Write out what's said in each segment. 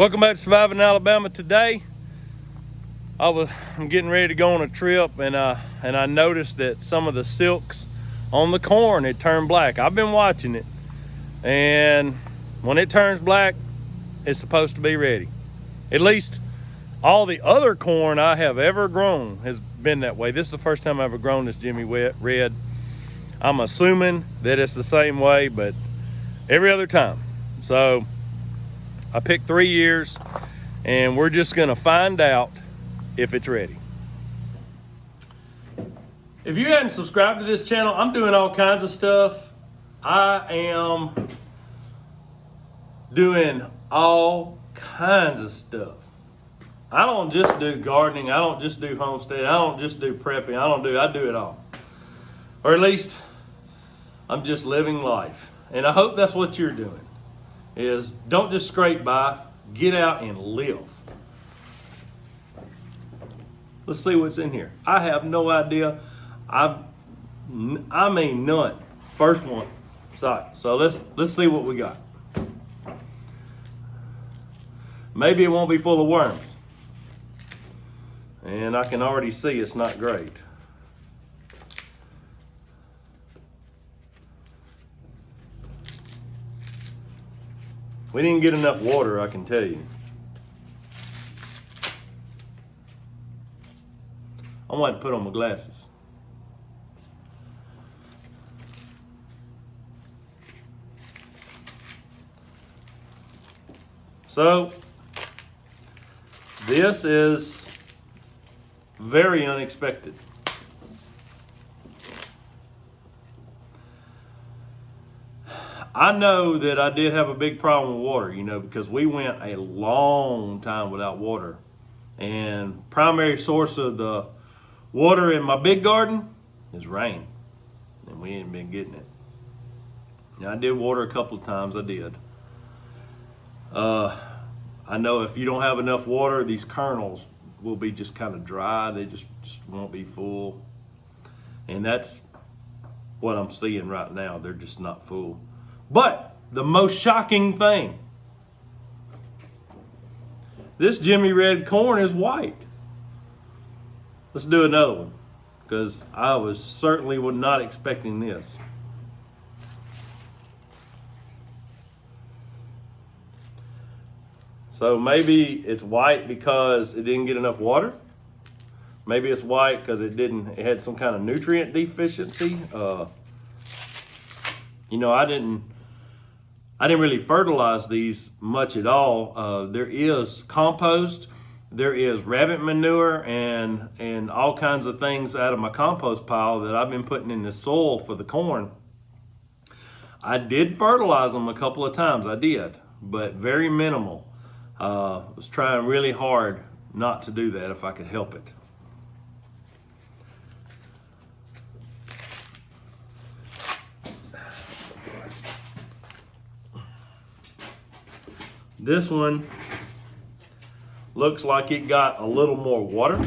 Welcome back to Surviving Alabama. Today, I'm getting ready to go on a trip, and I noticed that some of the silks on the corn had turned black. I've been watching it, and when it turns black, it's supposed to be ready. At least all the other corn I have ever grown has been that way. This is the first time I've ever grown this Jimmy Red. I'm assuming that it's the same way, but every other time. So I picked 3 years, and we're just gonna find out if it's ready. If you hadn't subscribed to this channel, I'm doing all kinds of stuff. I am doing all kinds of stuff. I don't just do gardening. I don't just do homestead. I don't just do prepping. I do it all. Or at least I'm just living life. And I hope that's what you're doing. Is don't just scrape by, get out and live. Let's see what's in here. I have no idea. I mean none. First one. So let's see what we got. Maybe it won't be full of worms. And I can already see it's not great. We didn't get enough water, I can tell you. I'm going to put on my glasses. So, this is very unexpected. I know that I did have a big problem with water, because we went a long time without water. And primary source of the water in my big garden is rain. And we ain't been getting it. Now, I did water a couple of times, I did. I know if you don't have enough water, these kernels will be just kind of dry. They just won't be full. And that's what I'm seeing right now. They're just not full. But the most shocking thing, this Jimmy Red corn is white. Let's do another one, because I was certainly not expecting this. So maybe it's white because it didn't get enough water. Maybe it's white because it had some kind of nutrient deficiency. I didn't really fertilize these much at all. There is compost, there is rabbit manure, and all kinds of things out of my compost pile that I've been putting in the soil for the corn. I did fertilize them a couple of times, I did, but very minimal. I was trying really hard not to do that if I could help it. This one looks like it got a little more water.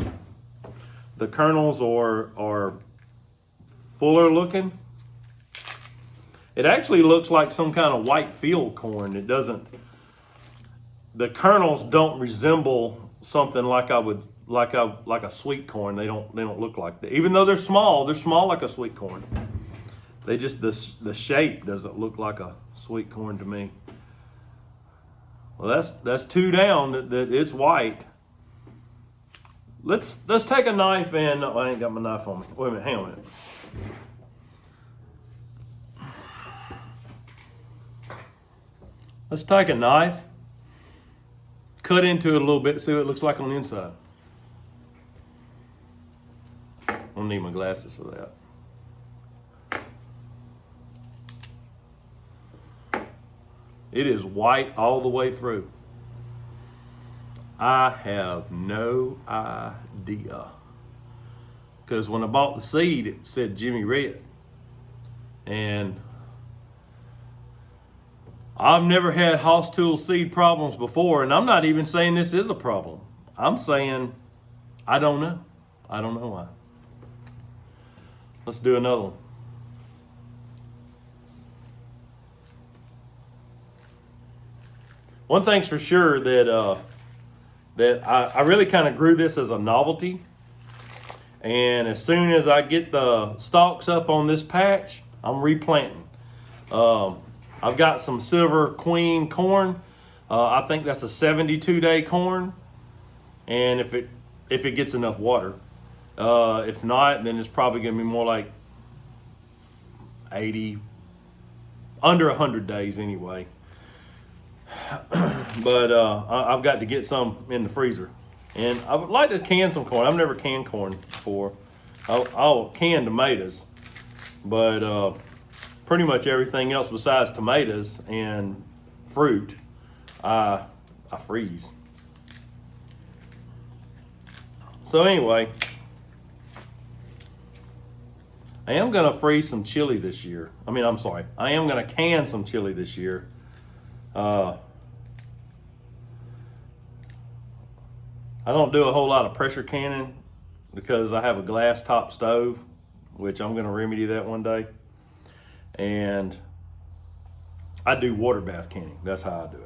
The kernels are fuller looking. It actually looks like some kind of white field corn. It doesn't. The kernels don't resemble something like a sweet corn. They don't look like that. Even though they're small like a sweet corn. They just the shape doesn't look like a sweet corn to me. Well, that's 2 down that it's white. Let's take a knife and I ain't got my knife on me. Wait a minute, hang on a minute. Let's take a knife, cut into it a little bit, see what it looks like on the inside. I'll need my glasses for that. It is white all the way through. I have no idea. Because when I bought the seed, it said Jimmy Red. And I've never had Hoss Tool seed problems before, and I'm not even saying this is a problem. I'm saying I don't know. I don't know why. Let's do another one. one thing's for sure that I really kind of grew this as a novelty. And as soon as I get the stalks up on this patch, I'm replanting. I've got some Silver Queen corn. I think that's a 72-day corn. And if it gets enough water. If not, then it's probably going to be more like 80, under 100 days anyway. But I've got to get some in the freezer. And I would like to can some corn. I've never canned corn before. I'll can tomatoes. But pretty much everything else besides tomatoes and fruit, I freeze. So anyway, I am going to freeze some chili this year. I am going to can some chili this year. I don't do a whole lot of pressure canning because I have a glass top stove, which I'm going to remedy that one day. And I do water bath canning. That's how I do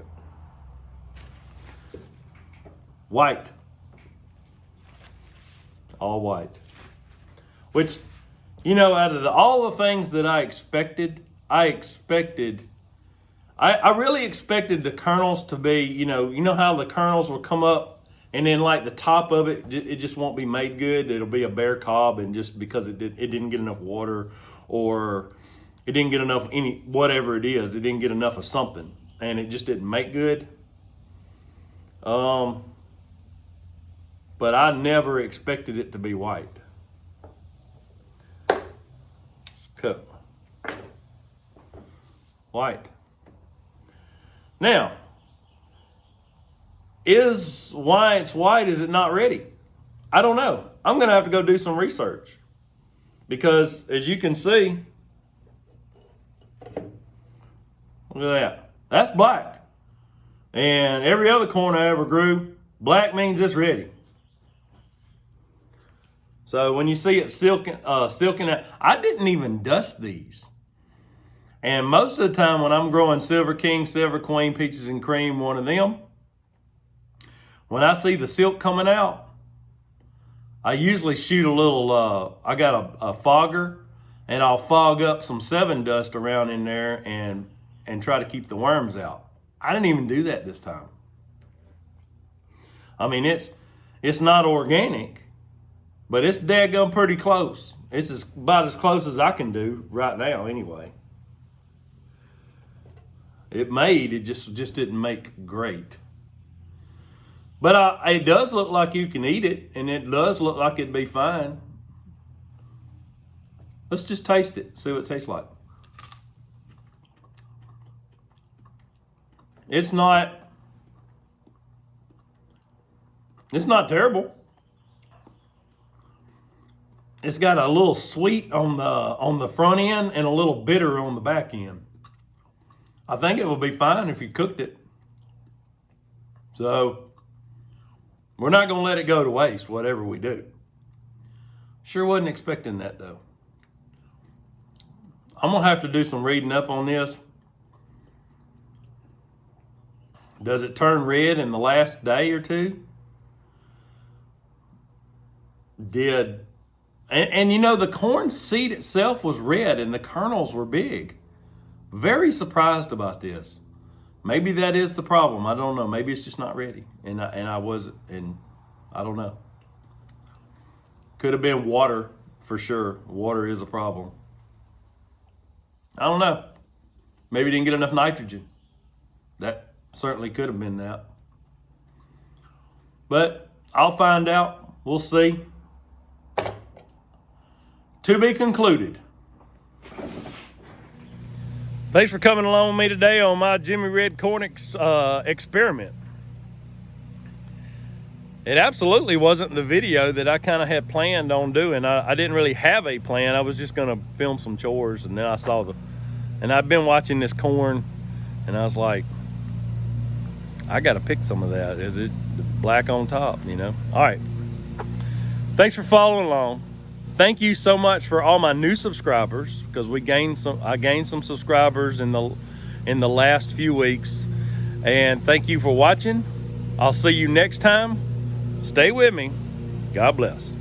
it. White. All white. Which, out of all the things that I expected, I really expected the kernels to be, you know how the kernels will come up and then like the top of it just won't be made good. It'll be a bare cob, and just because it didn't get enough water, or it didn't get enough whatever it is, it didn't get enough of something, and it just didn't make good. But I never expected it to be white. Let's cut. White. Now, is why it's white, is it not ready? I don't know. I'm going to have to go do some research. Because as you can see, look at that. That's black. And every other corn I ever grew, black means it's ready. So when you see it silking out, I didn't even dust these. And most of the time when I'm growing Silver King, Silver Queen, Peaches and Cream, one of them, when I see the silk coming out, I usually shoot a little, I got a fogger, and I'll fog up some 7 dust around in there and try to keep the worms out. I didn't even do that this time. I mean, it's not organic, but it's daggone pretty close. It's about as close as I can do right now anyway. It just didn't make great. But it does look like you can eat it, and it does look like it'd be fine. Let's just taste it, see what it tastes like. It's not terrible. It's got a little sweet on the front end and a little bitter on the back end. I think it would be fine if you cooked it. So we're not going to let it go to waste, whatever we do. Sure wasn't expecting that, though. I'm going to have to do some reading up on this. Does it turn red in the last day or two? And the corn seed itself was red and the kernels were big. Very surprised about this. Maybe that is the problem. I don't know. Maybe it's just not ready. And I don't know. Could have been water for sure. Water is a problem. I don't know. Maybe didn't get enough nitrogen. That certainly could have been that. But I'll find out. We'll see. To be concluded. Thanks for coming along with me today on my Jimmy Red Corn experiment. It absolutely wasn't the video that I kind of had planned on doing. I didn't really have a plan. I was just going to film some chores, and then I saw and I've been watching this corn, and I was like, I got to pick some of that. Is it black on top, All right. Thanks for following along. Thank you so much for all my new subscribers, because I gained some subscribers in the last few weeks, And thank you for watching. I'll see you next time. Stay with me. God bless.